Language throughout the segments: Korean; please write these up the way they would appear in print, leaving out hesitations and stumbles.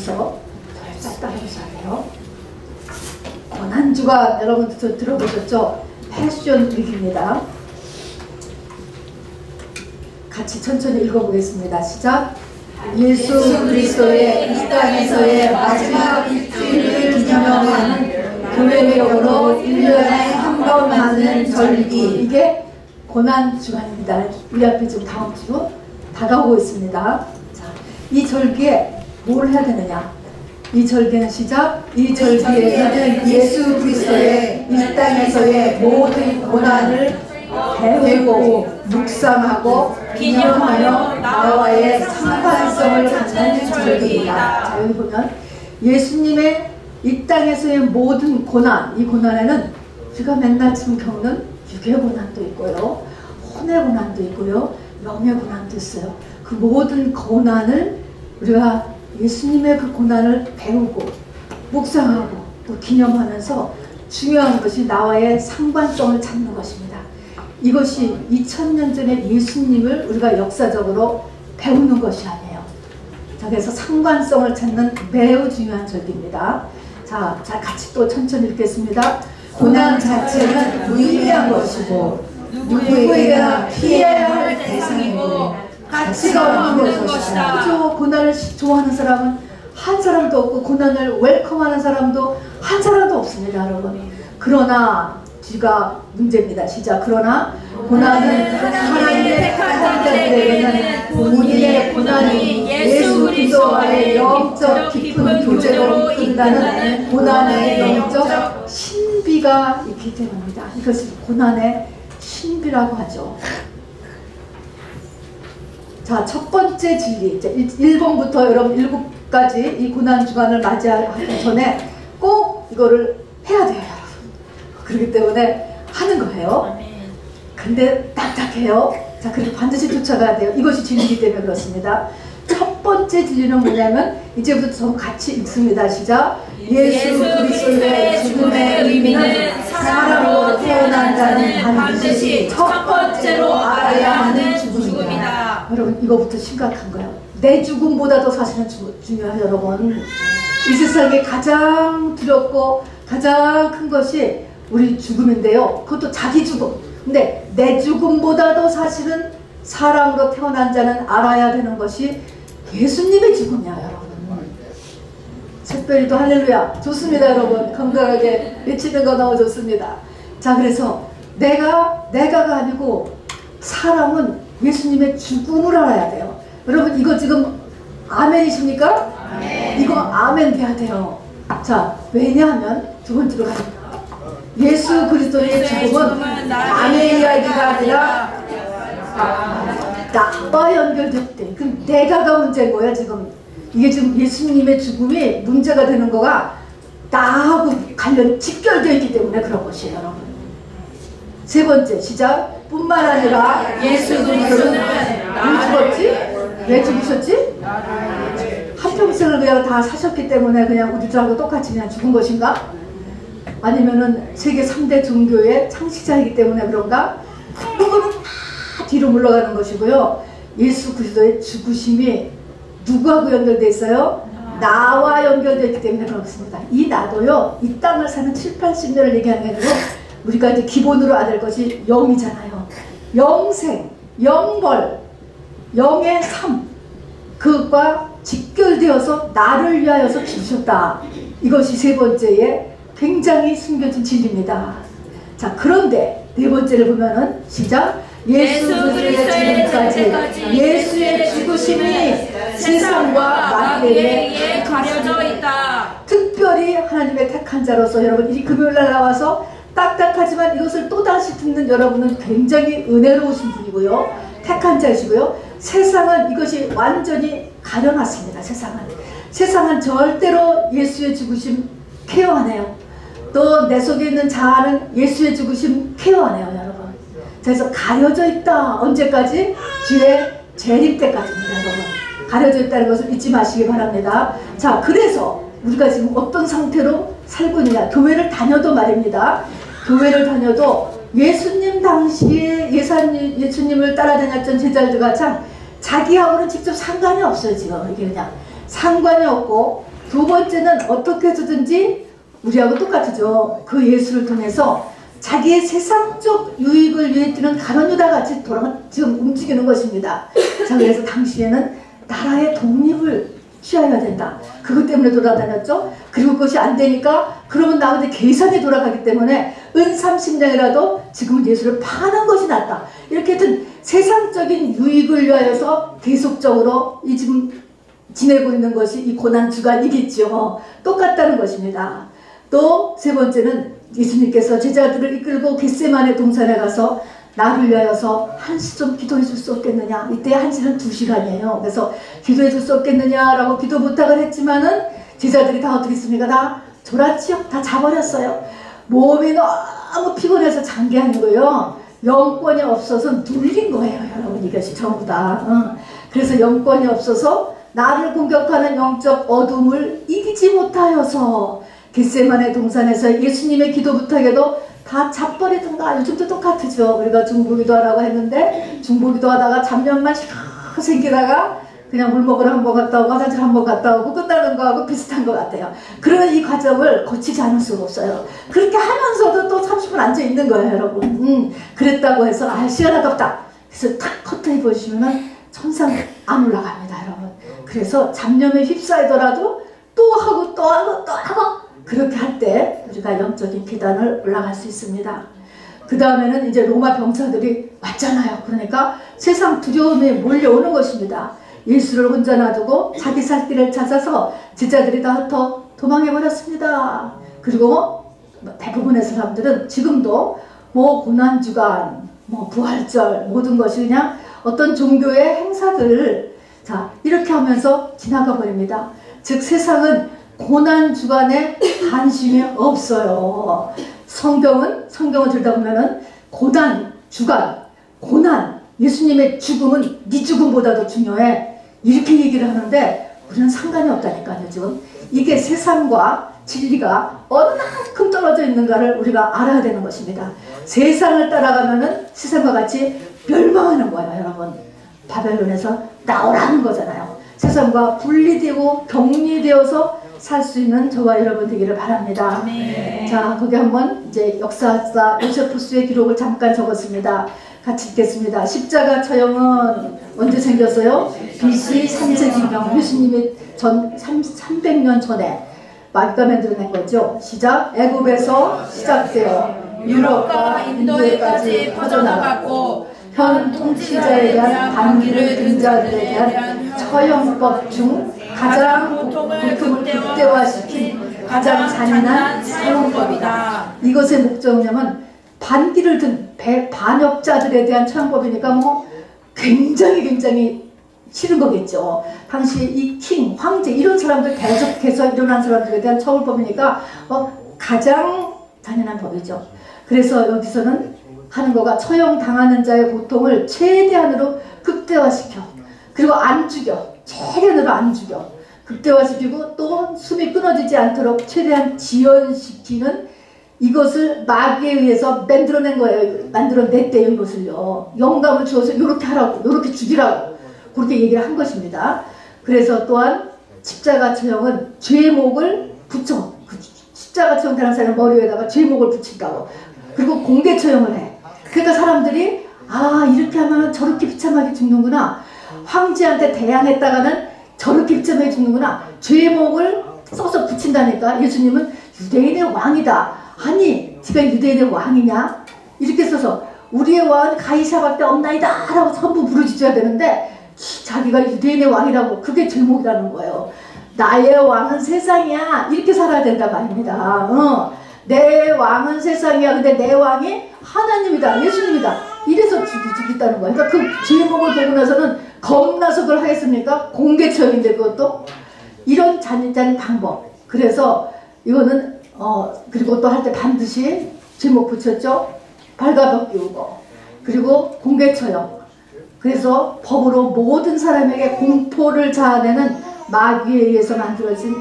그래서 잘 따라오셔야 돼요. 고난주가 여러분 들어보셨죠? 패션 위기입니다. 같이 천천히 읽어보겠습니다. 시작. 예수 그리스도의 이 땅에서의 마지막 일주일을 기념하는 교회력으로 1년에 한 번 하는 절기. 이게 고난주간입니다. 우리 앞에 지금 다음 주 다가오고 있습니다. 자, 이 절기에 뭘 해야 되느냐? 이 절기는 시작. 이 절기에는 예수 그리스도의 이 땅에서의 모든 고난을 배우고 묵상하고 기념하며 나와의 상관성을 갖는 절기입니다. 자, 여기 보면 예수님의 이 땅에서의 모든 고난, 이 고난에는 우리가 맨날 지금 겪는 육의 고난도 있고요, 혼의 고난도 있고요, 영의 고난도 있어요. 그 모든 고난을 우리가 예수님의 그 고난을 배우고 묵상하고 또 기념하면서 중요한 것이 나와의 상관성을 찾는 것입니다. 이것이 2000년 전에 예수님을 우리가 역사적으로 배우는 것이 아니에요. 자, 그래서 상관성을 찾는 매우 중요한 절기입니다. 자, 같이 또 천천히 읽겠습니다. 고난 자체는 무의미한 것이고 누구에게나 피해야 할 대상이고 가치가 없는 것이다. 그죠? 고난을 좋아하는 사람은 한 사람도 없고 고난을 웰컴하는 사람도 한 사람도 없습니다, 여러분. 그러나 뒤가 문제입니다. 시작. 그러나 고난은 하나님의 택한 자들에게는 본인의 고난이 예수 그리스도와의 영적 깊은 교제로 이끈다는 고난의 영적 신비가 있기 때문입니다. 이것을 고난의 신비라고 하죠. 자, 첫 번째 진리, 이제 1번부터 여러분 7가지 이 고난 주간을 맞이하기 전에 꼭 이거를 해야 돼요, 여러분. 그렇기 때문에 하는 거예요. 근데 딱딱해요. 자, 그래도 반드시 쫓아가야 돼요. 이것이 진리이기 때문에 그렇습니다. 첫 번째 진리는 뭐냐면 이제부터 전 같이 읽습니다. 시작. 예수 그리스도의 죽음의 의미는 사람으로 태어난 자는 반드시 첫 번째로 알아야 하는 죽음이다. 여러분, 이거부터 심각한 거예요. 내 죽음보다도 사실은 중요해요, 여러분. 이 세상에 가장 두렵고 가장 큰 것이 우리 죽음인데요. 그것도 자기 죽음. 근데 내 죽음보다도 사실은 사람으로 태어난 자는 알아야 되는 것이 예수님의 죽음이야, 여러분. 특별히도 할렐루야. 좋습니다, 여러분. 건강하게 외치는 거 너무 좋습니다. 자, 그래서 내가가 아니고 사람은 예수님의 죽음을 알아야 돼요. 여러분, 이거 지금 아멘이십니까? 아멘. 이거 아멘 돼야 돼요. 자, 왜냐하면 두 번째로 가니까 예수 그리스도의 죽음은 남의 이야기가 아니라 나와 연결될 때, 그럼 내가가 문제인 거야 지금. 이게 지금 예수님의 죽음이 문제가 되는 거가 나하고 관련 직결되어 있기 때문에 그런 것이에요, 여러분. 세 번째, 시작. 뿐만 아니라 예수 그리스도는 왜 죽었지? 왜 죽으셨지? 한평생을 그냥 다 사셨기 때문에 그냥 우리들하고 똑같이 그냥 죽은 것인가? 아니면은 세계 3대 종교의 창시자이기 때문에 그런가? 그거는 다 뒤로 물러가는 것이고요. 예수 그리스도의 죽으심이 누구하고 연결되어 있어요? 나와 연결되어 있기 때문에 그렇습니다. 이 나도요, 이 땅을 사는 7, 80년을 얘기하는 게 아니고 우리가 이제 기본으로 알아야 될 것이 영이잖아요. 영생, 영벌, 영의 삶, 그것과 직결되어서 나를 위하여서 죽으셨다. 이것이 세 번째의 굉장히 숨겨진 진리입니다. 자, 그런데 네 번째를 보면은 시작. 예수 그리스도의 죽음까지 예수의 죽으심이 세상과 마귀에게 가려져 있다. 특별히 하나님의 택한 자로서 여러분, 이 금요일날 나와서 딱딱하지만 이것을 또다시 듣는 여러분은 굉장히 은혜로우신 분이고요, 택한 자이시고요. 세상은 이것이 완전히 가려놨습니다. 세상은 절대로 예수의 죽으심 케어 안 해요. 또 내 속에 있는 자아는 예수의 죽으심 케어 안 해요, 여러분. 그래서 가려져 있다. 언제까지? 주의 재림 때까지입니다, 여러분. 가려져 있다는 것을 잊지 마시기 바랍니다. 자, 그래서 우리가 지금 어떤 상태로 살고 있느냐. 교회를 다녀도 말입니다. 교회를 다녀도 예수님 당시에 예수님을 따라다녔던 제자들과 참 자기하고는 직접 상관이 없어요, 지금. 이게 그냥 상관이 없고 두 번째는 어떻게 해서든지 우리하고 똑같죠. 그 예수를 통해서 자기의 세상적 유익을 위해 뛰는 가룟 유다 같이 지금 움직이는 것입니다. 자, 그래서 당시에는 나라의 독립을 취하여야 된다. 그것 때문에 돌아다녔죠. 그리고 그것이 안 되니까 그러면 나한테 계산이 돌아가기 때문에 은 30냥이라도 지금은 예수를 파는 것이 낫다. 이렇게 하여튼 세상적인 유익을 위하여서 계속적으로 이 지금 지내고 있는 것이 이 고난주간이겠죠. 똑같다는 것입니다. 또 세 번째는 예수님께서 제자들을 이끌고 겟세마네 동산에 가서 나를 위하여서 한시 좀 기도해 줄 수 없겠느냐. 이때 한시는 2시간이에요. 그래서 기도해 줄 수 없겠느냐라고 기도 부탁을 했지만은 제자들이 다 어떻게 했습니까? 다 졸았지요. 다 자버렸어요. 몸이 너무 피곤해서 잔 게 아니고요. 영권이 없어서 눌린 거예요. 여러분, 이것이 전부 다. 그래서 영권이 없어서 나를 공격하는 영적 어둠을 이기지 못하여서 겟세마네 동산에서 예수님의 기도 부탁에도 다 잡버리던가. 요즘도 똑같죠. 우리가 중보기도하라고 했는데 중보기도 하다가 잡념만 생기다가 그냥 물 먹으러 한번 갔다 오고 화장실 한번 갔다 오고 끝나는 거하고 비슷한 것 같아요. 그러나 이 과정을 거치지 않을 수가 없어요. 그렇게 하면서도 또 30분 앉아 있는 거예요, 여러분. 그랬다고 해서 시간이 없다. 그래서 탁 커튼이 보시면은 천상 안 올라갑니다, 여러분. 그래서 잡념에 휩싸이더라도 또 하고 또 하고 또 하고 그렇게 할 때 우리가 영적인 계단을 올라갈 수 있습니다. 그 다음에는 이제 로마 병사들이 왔잖아요. 그러니까 세상 두려움에 몰려오는 것입니다. 예수를 혼자 놔두고 자기 살 길을 찾아서 제자들이 다 흩어 도망해버렸습니다. 그리고 대부분의 사람들은 지금도 뭐 고난주간, 뭐 부활절 모든 것이 그냥 어떤 종교의 행사들을 자 이렇게 하면서 지나가 버립니다. 즉 세상은 고난주간에 관심이 없어요. 성경을 들다 보면은 고난주간, 고난, 예수님의 죽음은 네 죽음보다도 중요해. 이렇게 얘기를 하는데 우리는 상관이 없다니까요. 지금 이게 세상과 진리가 어느 만큼 떨어져 있는가를 우리가 알아야 되는 것입니다. 세상을 따라가면은 세상과 같이 멸망하는 거예요, 여러분. 바벨론에서 나오라는 거잖아요. 세상과 분리되고 격리되어서 살 수 있는 저와 여러분 되기를 바랍니다. 네. 자, 거기 한번 이제 역사사 요세푸스의 기록을 잠깐 적었습니다. 같이 읽겠습니다. 십자가 처형은 언제 생겼어요? BC 3세기경 예수님이 300년 전에 마귀가 만들어낸 거죠. 시작. 애굽에서 시작되어 유럽과 인도에까지 퍼져나갔고 현 통치자에 대한 반기를 든 자들에 대한 처형법 중 가장 고통을 극대화시킨 가장 잔인한 처형법이다. 이것의 목적은 반기를 든 반역자들에 대한 처형법이니까 뭐 굉장히 싫은 거겠죠. 당시 이 황제 이런 사람들 계속해서 일어난 사람들에 대한 처벌법이니까 가장 잔인한 법이죠. 그래서 여기서는 하는 거가 처형당하는 자의 고통을 최대한으로 극대화시켜. 그리고 안 죽여. 최대한으로 안 죽여. 극대화시키고 또 숨이 끊어지지 않도록 최대한 지연시키는 이것을 마귀에 의해서 만들어낸 거예요. 만들어냈대요, 이것을요. 영감을 주어서 이렇게 하라고, 이렇게 죽이라고. 그렇게 얘기를 한 것입니다. 그래서 또한 십자가 처형은 죄목을 붙여. 십자가 처형되는 사람 머리 위에다가 죄목을 붙인다고. 그리고 공개 처형을 해. 그러니까 사람들이 이렇게 하면 저렇게 비참하게 죽는구나. 황제한테 대항했다가는 저렇게 비참하게 죽는구나. 죄목을 써서 붙인다니까. 예수님은 유대인의 왕이다. 아니 네가 유대인의 왕이냐? 이렇게 써서 우리의 왕은 가이사밖에 없나이다 라고 전부 부르짖어야 되는데 자기가 유대인의 왕이라고. 그게 죄목이라는 거예요. 나의 왕은 세상이야. 이렇게 살아야 된다 말입니다. 내 왕은 세상이야. 근데 내 왕이 하나님이다. 예수님이다. 이래서 죽였다는 거예요. 그러니까 그 죄목을 보고 나서는 겁나서 그걸 하겠습니까? 공개 처형인데 그것도 이런 잔인한 방법. 그래서 이거는 그리고 또 할 때 반드시 제목 붙였죠. 발가벗 끼우고 그리고 공개 처형. 그래서 법으로 모든 사람에게 공포를 자아내는 마귀에 의해서 만들어진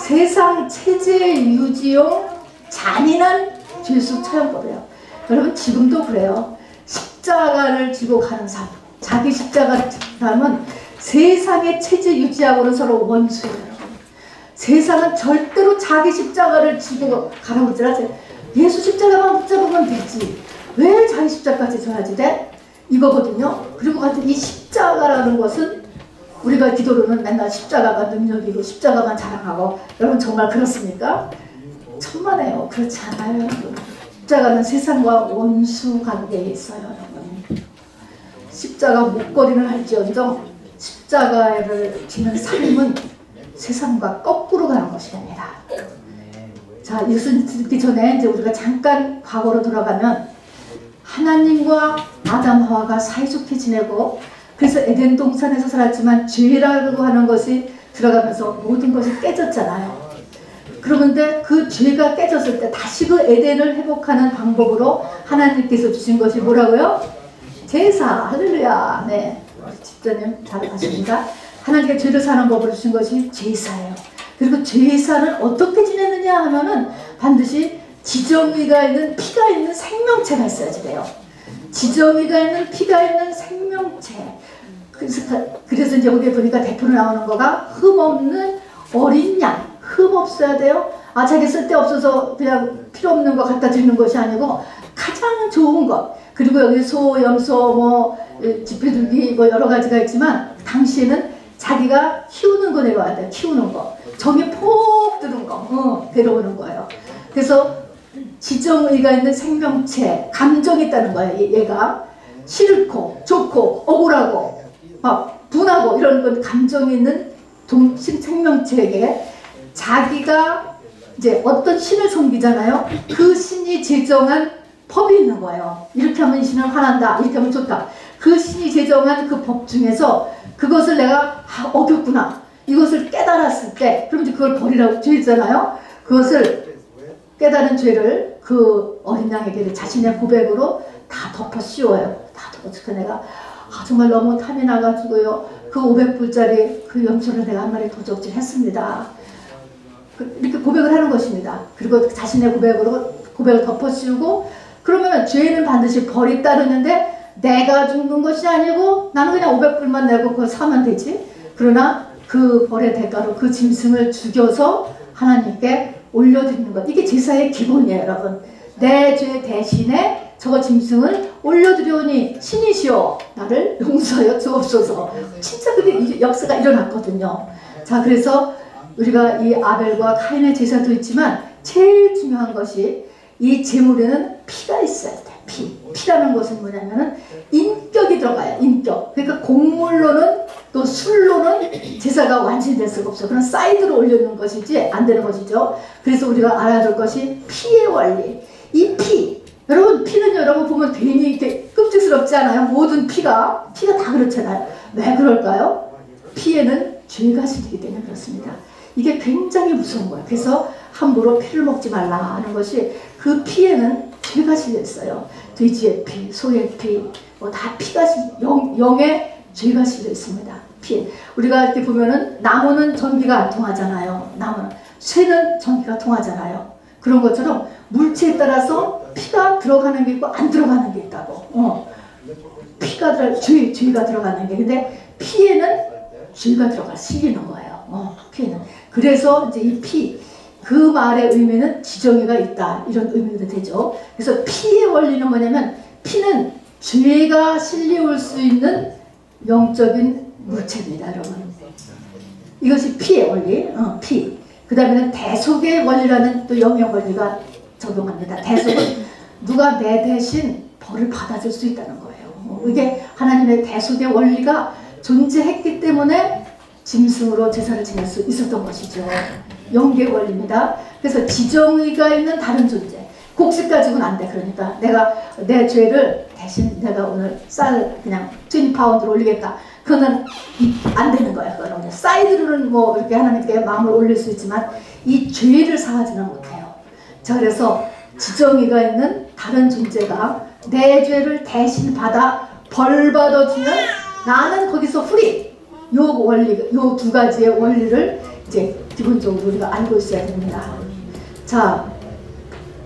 세상 체제 유지용 잔인한 죄수 처형법이에요. 여러분 지금도 그래요. 십자가를 지고 가는 삶. 자기 십자가를 지고 가면 세상의 체제 유지하고는 서로 원수예요. 세상은 절대로 자기 십자가를 지고 가라고 그러지 않아요. 예수 십자가만 붙잡으면 되지. 왜 자기 십자가까지 져야지 돼? 이거거든요. 그리고 같은 이 십자가라는 것은 우리가 기도로는 맨날 십자가가 능력이고 십자가만 자랑하고, 여러분 정말 그렇습니까? 천만에요. 그렇지 않아요, 여러분. 십자가는 세상과 원수 관계에 있어요, 여러분. 십자가 목걸이를 할지언정 십자가를 지는 삶은 세상과 거꾸로 가는 것입니다. 자, 이것을 듣기 전에 이제 우리가 잠깐 과거로 돌아가면, 하나님과 아담 하와가 사이좋게 지내고, 그래서 에덴 동산에서 살았지만 죄라고 하는 것이 들어가면서 모든 것이 깨졌잖아요. 그런데 그 죄가 깨졌을 때 다시 그 에덴을 회복하는 방법으로 하나님께서 주신 것이 뭐라고요? 제사. 할렐루야. 네, 집사님 잘 아십니다. 하나님께 죄를 사는 법을 주신 것이 제사예요. 그리고 제사는 어떻게 지내느냐 하면은 반드시 지정의가 있는 피가 있는 생명체가 있어야지 돼요. 지정의가 있는 피가 있는 생명체. 그래서 이제 거기에 보니까 대표로 나오는 거가 흠없는 어린 양. 흠 없어야 돼요. 아, 자기 쓸데없어서 그냥 필요 없는 거 갖다 드리는 것이 아니고 가장 좋은 것. 그리고 여기 소, 염소, 뭐 지폐들기 뭐 여러 가지가 있지만 당시에는 자기가 키우는 거 내려와야 돼요. 키우는 거. 정이 폭 드는 거. 데려오는 거예요. 그래서 지정의가 있는 생명체, 감정이 있다는 거예요. 얘가 싫고 좋고 억울하고 막 분하고 이런 건 감정이 있는 생명체에게 자기가 이제 어떤 신을 섬기잖아요. 그 신이 제정한 법이 있는 거예요. 이렇게 하면 이 신은 화난다. 이렇게 하면 좋다. 그 신이 제정한 그 법 중에서 그것을 내가 어겼구나. 이것을 깨달았을 때, 그럼 이제 그걸 버리라고 죄잖아요. 그것을 깨달은 죄를 그 어린 양에게 자신의 고백으로 다 덮어 씌워요. 다 덮어. 내가 정말 너무 탐이 나가지고요. 그 500불짜리 그 염소를 내가 한 마리 도적질 했습니다. 이렇게 고백을 하는 것입니다. 그리고 자신의 고백을 덮어 씌우고, 그러면 죄는 반드시 벌이 따르는데 내가 죽는 것이 아니고 나는 그냥 500불만 내고 그걸 사면 되지. 그러나 그 벌의 대가로 그 짐승을 죽여서 하나님께 올려드리는 것. 이게 제사의 기본이에요, 여러분. 내 죄 대신에 저거 짐승을 올려드려오니 신이시여 나를 용서하여 주옵소서. 진짜 그게 역사가 일어났거든요. 자, 그래서 우리가 이 아벨과 카인의 제사도 있지만 제일 중요한 것이 이 제물에는 피가 있어야 돼. 피라는 것은 뭐냐면은 인격이 들어가요. 인격. 그러니까 곡물로는 또 술로는 제사가 완전히 될 수가 없어요. 그런 사이드로 올려놓는 것이지 안 되는 것이죠. 그래서 우리가 알아야 될 것이 피의 원리. 이 피. 여러분, 피는 여러분 보면 괜히 이렇게 끔찍스럽지 않아요? 모든 피가 다 그렇잖아요. 왜 그럴까요? 피에는 죄가 실리기 때문에 그렇습니다. 이게 굉장히 무서운 거예요. 그래서 함부로 피를 먹지 말라 하는 것이, 그 피에는 죄가 실려 있어요. 돼지의 피, 소의 피, 뭐 다 피가 영의 죄가 실려 있습니다. 피. 우리가 이렇게 보면은 나무는 전기가 안 통하잖아요. 나무는. 쇠는 전기가 통하잖아요. 그런 것처럼 물체에 따라서 피가 들어가는 게 있고 안 들어가는 게 있다고. 죄가 들어가는 게. 근데 피에는 죄가 실리는 거예요. 피에는. 그래서 이제 이 피, 그 말의 의미는 지정의가 있다. 이런 의미가 되죠. 그래서 피의 원리는 뭐냐면, 피는 죄가 실려올 수 있는 영적인 물체입니다, 여러분. 이것이 피의 원리. 피. 그 다음에는 대속의 원리라는 또 영의 원리가 적용합니다. 대속은 누가 내 대신 벌을 받아줄 수 있다는 거예요. 이게 하나님의 대속의 원리가 존재했기 때문에 짐승으로 제사를 지낼 수 있었던 것이죠. 영계 원리입니다. 그래서 지정의가 있는 다른 존재. 곡식 가지고는 안 돼. 그러니까 내가 내 죄를 대신 내가 오늘 쌀 그냥 20파운드로 올리겠다. 그거는 안 되는 거예요. 그거는 사이드로는 뭐 이렇게 하나님께 마음을 올릴 수 있지만 이 죄를 사하지는 못해요. 자, 그래서 지정의가 있는 다른 존재가 내 죄를 대신 받아 벌 받아주면 나는 거기서 프리. 요 원리, 요 두 가지의 원리를 이제 기본적으로 우리가 알고 있어야 됩니다. 자,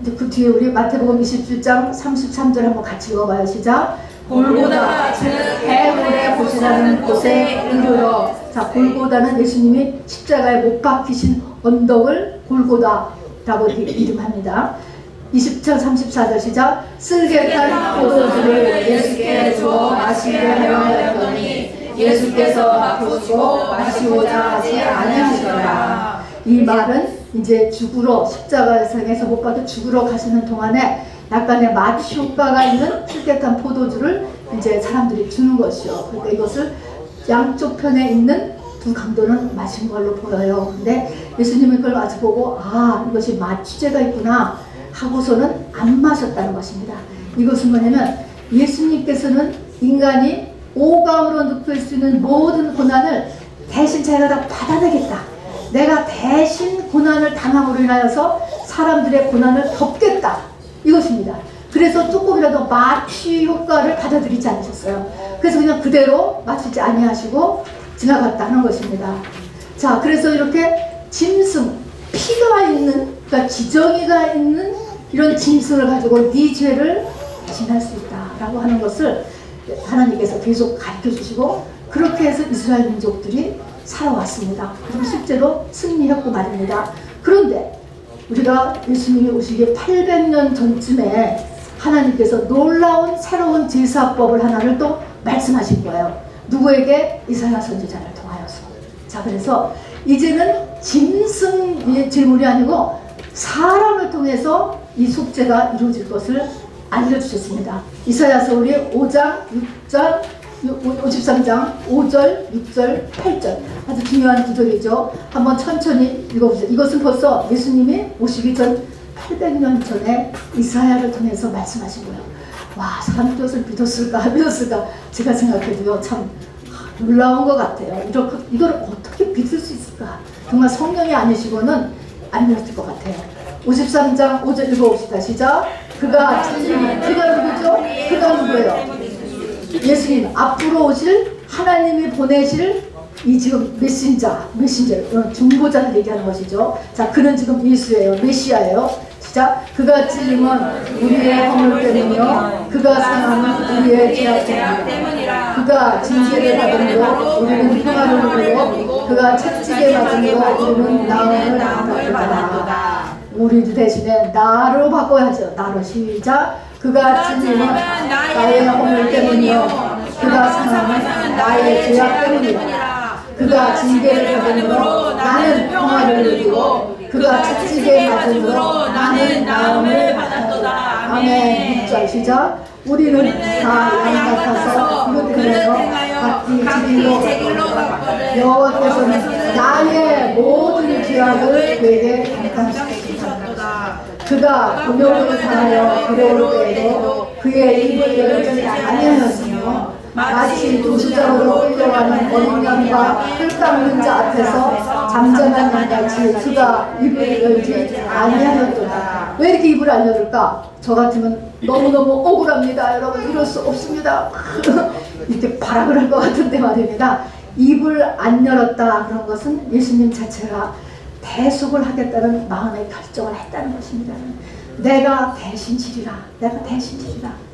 이제 그 뒤에 우리 마태복음 27장 33절 한번 같이 읽어봐요. 시작. 골고다 즉 해물의 곳이라는 곳에 이르러. 자, 골고다는 예수님이 십자가에 못 박히신 언덕을 골고다라고 이름합니다. 20절 34절 시작. 쓸개 탄 포도주를 예수께 주어 마시게 하려 하였더니 예수께서 바꾸시고 마시고자 하지 아니하시더라. 이 말은 이제 죽으러 십자가상에서 못 받아 죽으러 가시는 동안에 약간의 맛 효과가 있는 쓸개탄 포도주를 이제 사람들이 주는 것이요. 그러니까 이것을 양쪽 편에 있는 두 강도는 마신 걸로 보여요. 근데 예수님은 그걸 마치 보고 이것이 맛 취재가 있구나 하고서는 안 마셨다는 것입니다. 이것은 뭐냐면 예수님께서는 인간이 오감으로 느낄 수 있는 모든 고난을 대신 자기가 다 받아내겠다. 내가 대신 고난을 당함으로 인하여서 사람들의 고난을 덮겠다. 이것입니다. 그래서 조금이라도 마취 효과를 받아들이지 않으셨어요. 그래서 그냥 그대로 마치지 아니하시고 지나갔다는 것입니다. 자, 그래서 이렇게 짐승, 피가 있는, 그러니까 지정이가 있는 이런 짐승을 가지고 네 죄를 대신할 수 있다라고 하는 것을 하나님께서 계속 가르쳐 주시고 그렇게 해서 이스라엘 민족들이 살아왔습니다. 그리고 실제로 승리했고 말입니다. 그런데 우리가 예수님이 오시기 800년 전쯤에 하나님께서 놀라운 새로운 제사법을 하나를 또 말씀하신 거예요. 누구에게? 이사야 선지자를 통하여서. 자, 그래서 이제는 짐승의 질문이 아니고 사람을 통해서 이 속죄가 이루어질 것을 알려주셨습니다. 이사야서 우리 5장, 6장, 53장 5절, 6절, 8절 아주 중요한 구절이죠. 한번 천천히 읽어보세요. 이것은 벌써 예수님이 오시기 전 800년 전에 이사야를 통해서 말씀하신 거예요. 와, 사람들이 이것을 믿었을까? 제가 생각해도요, 참 놀라운 것 같아요. 이걸 어떻게 믿을 수 있을까? 정말 성령이 아니시고는 안 믿을 것 같아요. 53장 5절 읽어봅시다. 시작. 그가 누구죠? 그가 누구예요? 예수님, 앞으로 오실 하나님이 보내실 이 지금 메신저, 중보자를 얘기하는 것이죠. 자, 그는 지금 예수예요. 메시아예요. 시작. 그가 찔림은 우리의 허물 때문이요, 그가 상함은 우리의 죄악 때문이라. 그가 징계를 받음으로 우리는 평화를 누리고 그가 채찍에 맞음으로 우리는 나음을 받았도다. 우리 대신에 나로 바꿔야죠. 나로. 시작. 그가 찔림은 나의 허물 때문이요, 그가 상함은 나의 죄악 때문이라. 그가 징계를 받음으로 나는 평화를 누리고 그가 채찍에 맞음으로 나는 나음을 받았도다. 아멘. 6절 시작. 우리는 다 양 같아서 그릇 행하여 각기 제 길로 갔거든. 여호와께서는 나의 모든 죄악을 그에게 감당시키셨도다. 그가 곤욕을 당하여 괴로울 때에도 그의 입을 열지 아니하였으며 마치 도시장으로 끌려가는 어린 양과 풀 깎는 자 앞에서 잠잠한 양같이 그가 입을 열지 아니하였도다. 왜 이렇게 입을 안 열을까? 저 같으면 너무너무 억울합니다. 여러분, 이럴 수 없습니다. 이렇게 발악을 할 것 같은데 말입니다. 입을 안 열었다 그런 것은 예수님 자체가 대속을 하겠다는 마음의 결정을 했다는 것입니다. 내가 대신 지리라.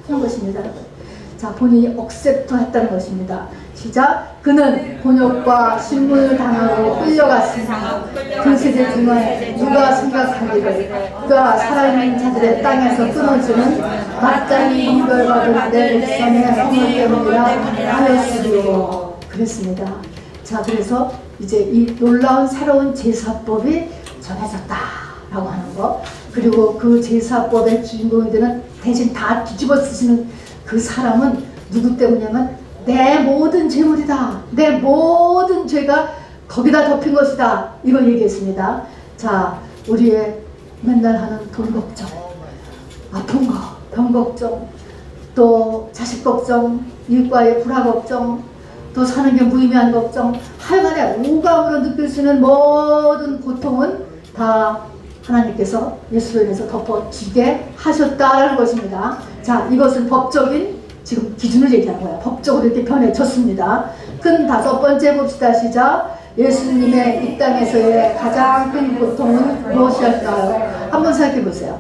그런 것입니다. 여러분. 자, 본인이 억셉트 했다는 것입니다. 시작. 그는 곤욕과 신문을 당하고 끌려갔으니 그 세대 중에 누가 생각하기를 그가 살아있는 자들의 땅에서 끊어지는 마땅히 인별받을 내 백성의 허물 때문이라 하였으리요. 그랬습니다. 자, 그래서 이제 이 놀라운 새로운 제사법이 전해졌다라고 하는 거, 그리고 그 제사법의 주인공이 되는 대신 다 뒤집어 쓰시는 그 사람은 누구 때문이냐면 내 모든 죄물이다. 내 모든 죄가 거기다 덮인 것이다. 이걸 얘기했습니다. 자, 우리의 맨날 하는 돈 걱정, 아픈 거, 병 걱정, 또 자식 걱정, 이웃과의 불화 걱정, 또 사는 게 무의미한 걱정, 하여간에 오감으로 느낄 수 있는 모든 고통은 다 하나님께서 예수로 인해서 덮어주게 하셨다는 것입니다. 자, 이것은 법적인 지금 기준을 얘기하는 거예요. 법적으로 이렇게 변해졌습니다. 큰 5번째 봅시다. 시작. 예수님의 이 땅에서의 가장 큰 고통은 무엇이었을까요? 한번 생각해 보세요.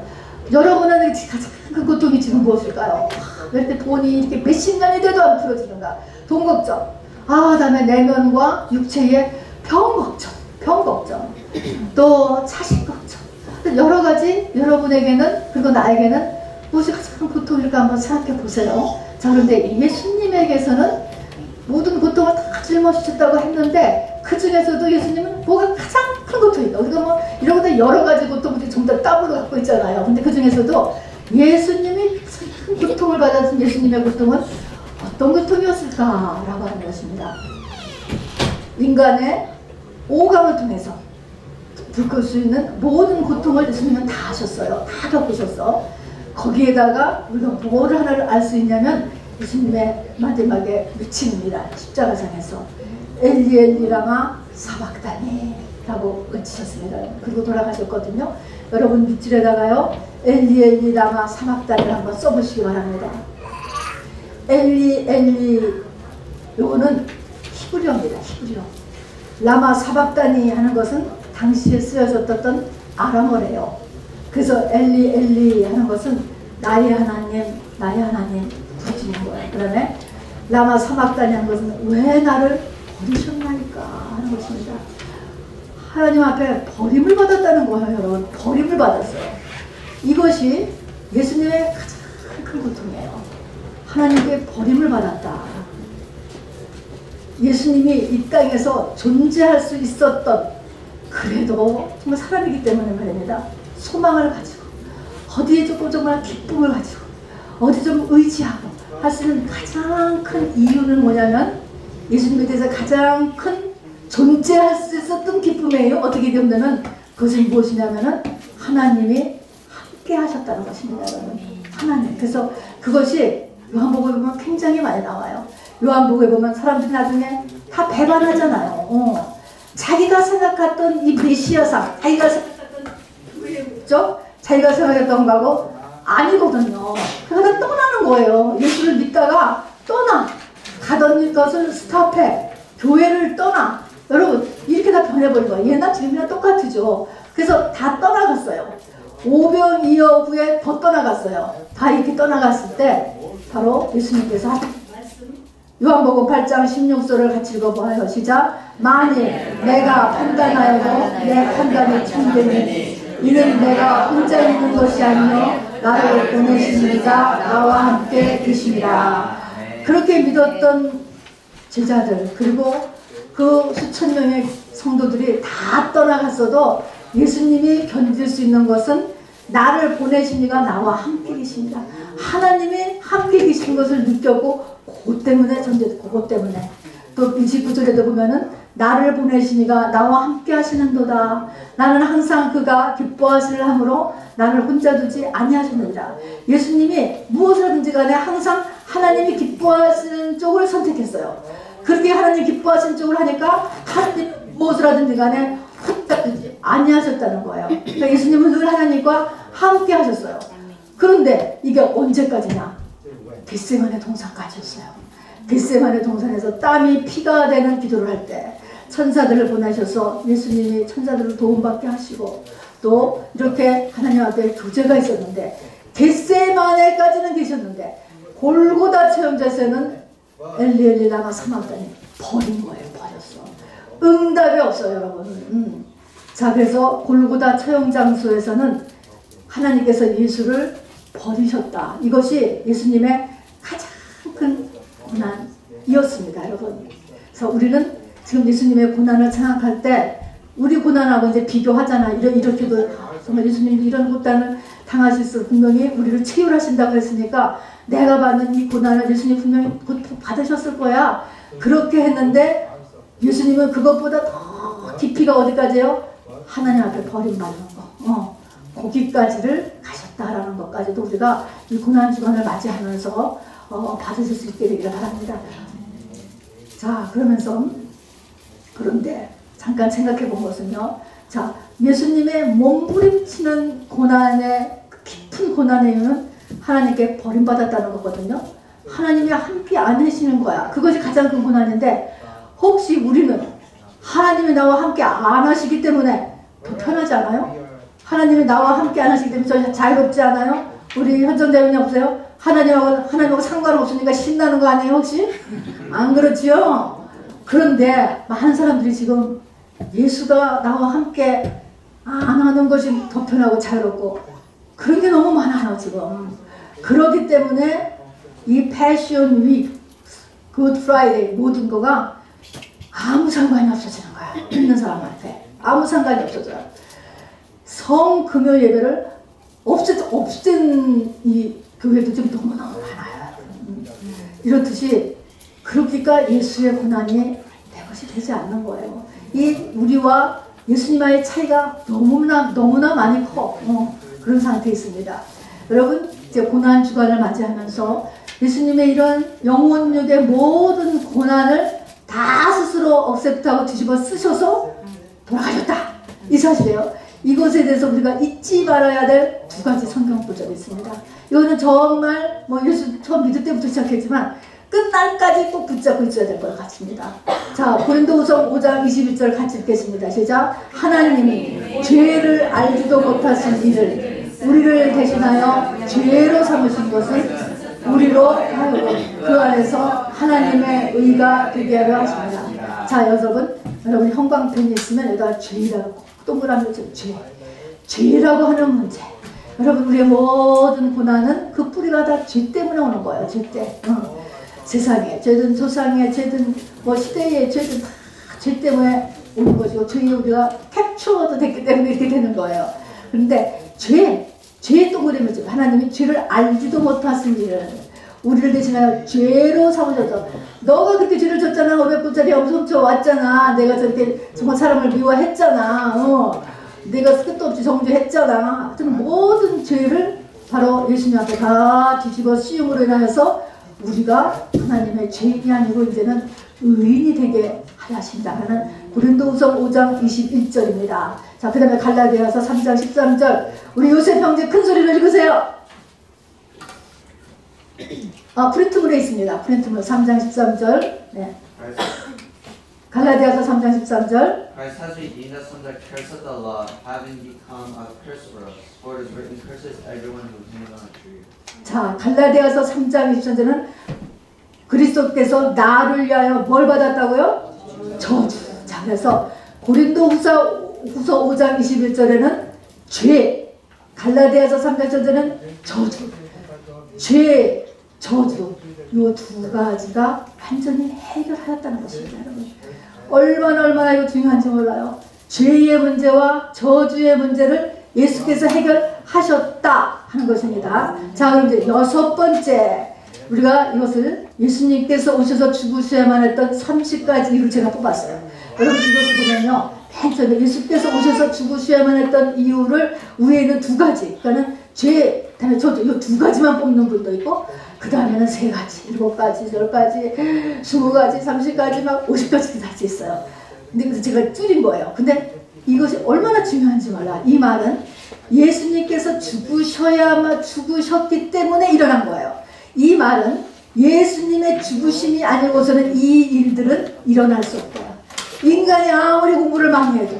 여러분은 가장 큰 고통이 지금 무엇일까요? 왜 이렇게 돈이 이렇게 몇십 년이 돼도 안 풀어지는가? 돈 걱정. 다음에 내면과 육체의 병 걱정. 병 걱정, 또 자식 걱정, 여러 가지 여러분에게는 그리고 나에게는 무엇이 가장 고통일까 한번 생각해 보세요. 자, 그런데 예수님에게서는 모든 고통을 다 짊어지셨다고 했는데 그 중에서도 예수님은 뭐가 가장 큰 고통이다. 우리가 뭐 이런 것들 여러 가지 고통들이 전부 다 따블로 갖고 있잖아요. 근데 그 중에서도 예수님이 가장 큰 고통을 받았던 예수님의 고통은 어떤 고통이었을까라고 하는 것입니다. 인간의 오감을 통해서 겪을 수 있는 모든 고통을 예수님은 다 하셨어요. 다 겪으셨어. 거기에다가 우리가 뭐를 하나를 알 수 있냐면 예수님의 마지막에 미침입니다. 십자가상에서 엘리 엘리 라마 사박다니 라고 외치셨습니다. 그리고 돌아가셨거든요. 여러분 밑줄에다가요 엘리 엘리 라마 사박다니를 한번 써보시기 바랍니다. 엘리 엘리 요거는 히브리어입니다. 히브리어. 라마 사박다니 하는 것은 당시에 쓰여졌던 아람어래요. 그래서 엘리 엘리 하는 것은 나의 하나님 나의 하나님 부르짖는 거예요. 그 다음에 라마 사박다니 하는 것은 왜 나를 버리셨나이까 하는 것입니다. 하나님 앞에 버림을 받았다는 거예요. 여러분 버림을 받았어요. 이것이 예수님의 가장 큰 고통이에요. 하나님께 버림을 받았다. 예수님이 이 땅에서 존재할 수 있었던 그래도 정말 사람이기 때문에 말입니다. 소망을 가지고 어디에 조금 정말 기쁨을 가지고 어디 좀 의지하고 할 수 있는 가장 큰 이유는 뭐냐면 예수님에 대해서 가장 큰 존재할 수 있었던 기쁨이에요. 어떻게 되면 그것은 무엇이냐면은 하나님이 함께 하셨다는 것입니다. 여러분. 하나님. 그래서 그것이 요한복음에 보면 굉장히 많이 나와요. 요한복음에 보면 사람들이 나중에 다 배반하잖아요. 자기가 생각했던 이 메시아상, 자기가 생각했던 그죠? 자기가 생각했던 거하고 아니거든요. 그러다 떠나는 거예요. 예수를 믿다가 떠나. 가던 것을 스탑해. 교회를 떠나. 여러분 이렇게 다 변해버린 거예요. 옛날 지금이랑 똑같죠. 그래서 다 떠나갔어요. 오병이어 후에 더 떠나갔어요. 다 이렇게 떠나갔을 때 바로 예수님께서 하신 말씀 요한복음 8장 16절을 같이 읽어봐요. 시작. 만일 내가 판단하여도 내 판단이 참되니 이는 내가 혼자 있는 것이 아니요 나를 보내신 이가 나와 함께 계심이라. 그렇게 믿었던 제자들 그리고 그 수천 명의 성도들이 다 떠나갔어도 예수님이 견딜 수 있는 것은 나를 보내신 이가 나와 함께 계십니다. 하나님이 함께 계신 것을 느꼈고 그것 때문에 그것 때문에 또 29절에도 보면은 나를 보내신 이가 나와 함께 하시는도다. 나는 항상 그가 기뻐하시려 함으로 나를 혼자 두지 아니하셨느니라. 예수님이 무엇을 하든지 간에 항상 하나님이 기뻐하시는 쪽을 선택했어요. 그렇게 하나님 기뻐하시는 쪽을 하니까 하나님 무엇을 하든지 간에 혼자 두지 아니하셨다는 거예요. 그러니까 예수님은 늘 하나님과 함께 하셨어요. 그런데 이게 언제까지냐? 겟세마네 동산까지였어요. 겟세마네 동산에서 땀이 피가 되는 기도를 할 때 천사들을 보내셔서 예수님이 천사들을 도움받게 하시고 또 이렇게 하나님 앞에 교제가 있었는데 겟세마네까지는 계셨는데 골고다 체험자에서는 엘리 엘리 라마 사박다니 버린 거예요. 버렸어. 응답이 없어요. 여러분. 자 그래서 골고다 처형 장소에서는 하나님께서 예수를 버리셨다. 이것이 예수님의 가장 큰 고난이었습니다. 여러분. 그래서 우리는 지금 예수님의 고난을 생각할 때 우리 고난하고 이제 비교하잖아. 이렇게도 정말 예수님이 이런 고난을 당하실 수 분명히 우리를 치유하신다고 했으니까 내가 받는 이 고난을 예수님 분명히 받으셨을 거야. 그렇게 했는데 예수님은 그것보다 더 깊이가 어디까지요? 하나님 앞에 버림받는 거. 거기까지를 가셨다라는 것까지도 우리가 이 고난 주간을 맞이하면서 받으실 수 있게 되기를 바랍니다. 자 그러면서 그런데 잠깐 생각해 본 것은요. 자 예수님의 몸부림치는 고난의 깊은 고난의 이유는 하나님께 버림받았다는 거거든요. 하나님이 함께 안 하시는 거야. 그것이 가장 큰 고난인데 혹시 우리는 하나님이 나와 함께 안 하시기 때문에 더 편하지 않아요? 하나님이 나와 함께 안 하시기 때문에 저 자유롭지 않아요? 우리 현정자분이 없어요? 하나님하고 상관없으니까 신나는 거 아니에요 혹시? 안 그렇지요? 그런데 많은 사람들이 지금 예수가 나와 함께 안 하는 것이 더 편하고 자유롭고 그런 게 너무 많아요 지금. 그렇기 때문에 이 패션 윅, 굿 프라이데이 모든 거가 아무 상관이 없어지는 거야. 믿는 사람한테 아무 상관이 없어져요. 성금요 예배를 없앤 이 교회도 좀 너무너무 많아요. 이렇듯이 그렇게까 예수의 고난이 내 것이 되지 않는 거예요. 이 우리와 예수님과의 차이가 너무나 많이 커. 그런 상태에 있습니다. 여러분 이제 고난 주간을 맞이하면서 예수님의 이런 영혼육의 모든 고난을 다 스스로 없애부터하고 뒤집어 쓰셔서 돌아가셨다. 이 사실이에요. 이것에 대해서 우리가 잊지 말아야 될 두 가지 성경 구절이 있습니다. 이거는 정말 예수 처음 믿을 때부터 시작했지만 끝날까지 꼭 붙잡고 있어야 될 것 같습니다. 자, 고린도후서 5장 21절 같이 읽겠습니다. 시작. 하나님이 죄를 알지도 못하신 이를 우리를 대신하여 죄로 삼으신 것은 우리로 하여금 그 안에서 하나님의 의가 되게 하려 하십니다. 자, 여러분 형광펜이 있으면 여기다 죄라고 동그라미 죄라고 하는 문제. 여러분 우리의 모든 고난은 그 뿌리가 다 죄 때문에 오는 거예요. 죄 때. 세상에 죄든 조상의 죄든 시대의 죄든 다 죄 때문에 오는 것이고 죄에 우리가 캡처도 됐기 때문에 이렇게 되는 거예요. 그런데 죄의 동그라미죠. 하나님이 죄를 알지도 못하신 일을 우리를 대신하여 죄로 삼으셔서 너가 그렇게 죄를 졌잖아. 500불짜리 엄청 왔잖아. 내가 저렇게 정말 사람을 미워했잖아. 내가 끝도 없이 정죄했잖아. 모든 죄를 바로 예수님 앞에 다 뒤집어 씌움으로 인하여서 우리가 하나님의 죄인이 아니고 이제는 의인이 되게 하신다 하는 고린도후서 5장 21절입니다. 자, 그 다음에 갈라디아서 3장 13절 우리 요셉 형제 큰 소리로 읽으세요. 프린트물에 있습니다. 프린트물 3장 13절. 네. 갈라디아서 3장 13절. Christ has redeemed us from the curse of the law, having become a curse for us. For it is written, curses everyone who hangs on a tree. 자, 갈라디아서 3장 23절은 그리스도께서 나를 위하여 뭘 받았다고요? 저주. 자, 그래서 고린도후서 5장 21절에는 죄, 갈라디아서 3장 13절에는 저주. 죄, 저주. 이 두 가지가 완전히 해결하였다는 것입니다. 여러분 얼마나 이거 중요한지 몰라요. 죄의 문제와 저주의 문제를 예수께서 해결하셨다 하는 것입니다. 자, 그럼 이제 여섯 번째 우리가 이것을 예수님께서 오셔서 죽으셔야만 했던 30가지 이유를 제가 뽑았어요. 여러분 이것을 보면요, 맨 처음에 예수께서 오셔서 죽으셔야만 했던 이유를 위에 있는 두 가지, 그러니까는 죄, 그다음에 저주, 이 두 가지만 뽑는 분도 있고, 그 다음에는 세 가지, 7가지, 10가지, 20가지, 30가지, 막 50가지도 다 있어요. 근데 그래서 제가 줄인 거예요. 근데 이것이 얼마나 중요한지 몰라. 이 말은 예수님께서 죽으셨기 때문에 일어난 거예요. 이 말은 예수님의 죽으심이 아니고서는 이 일들은 일어날 수 없어요. 인간이 아무리 공부를 많이 해도,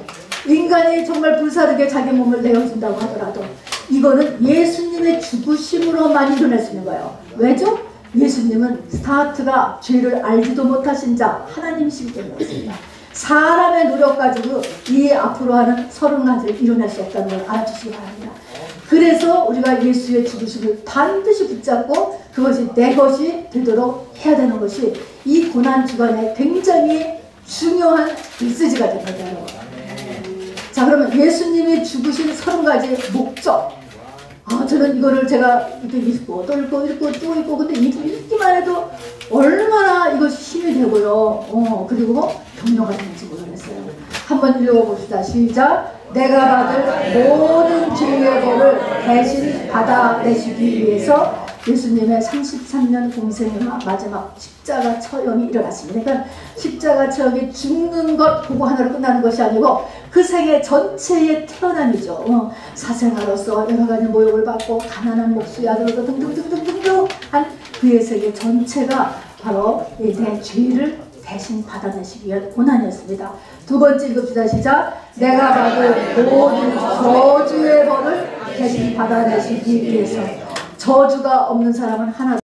인간이 정말 불사르게 자기 몸을 내어준다고 하더라도 이거는 예수님의 죽으심으로만 일어날 수 있는 거예요. 왜죠? 예수님은 스타트가 죄를 알지도 못하신 자 하나님이시기 때문에 그렇습니다. 사람의 노력 가지고 이 앞으로 하는 30가지를 이뤄낼 수 없다는 걸 알아주시기 바랍니다. 그래서 우리가 예수의 죽으심을 반드시 붙잡고 그것이 내 것이 되도록 해야 되는 것이 이 고난 주간에 굉장히 중요한 메시지가 됩니다. 자, 그러면 예수님이 죽으신 30가지 목적. 저는 이거를 제가 이렇게 읽고 또 읽고 또 읽고 근데 읽기만 해도 얼마나 이것이 힘이 되고요. 그리고 격려가 되는지 모르겠어요. 한번 읽어봅시다. 시작. 내가 받을 모든 죄의 벌을 대신 받아내시기 위해서 예수님의 33년 공생의 마지막 십자가 처형이 일어났습니다. 그러니까 십자가 처형이 죽는 것 보고 하나로 끝나는 것이 아니고 그 세계 전체의 태어남이죠. 사생아로서 여러 가지 모욕을 받고 가난한 목수의 아들로서 등등등등등등 한 그의 세계 전체가 바로 내 죄를 대신 받아내시기 위한 고난이었습니다. 두 번째 읽읍시다. 시작. 내가 받을 모든 저주의 벌을 대신 받아내시기 위해서. 저주가 없는 사람은 하나도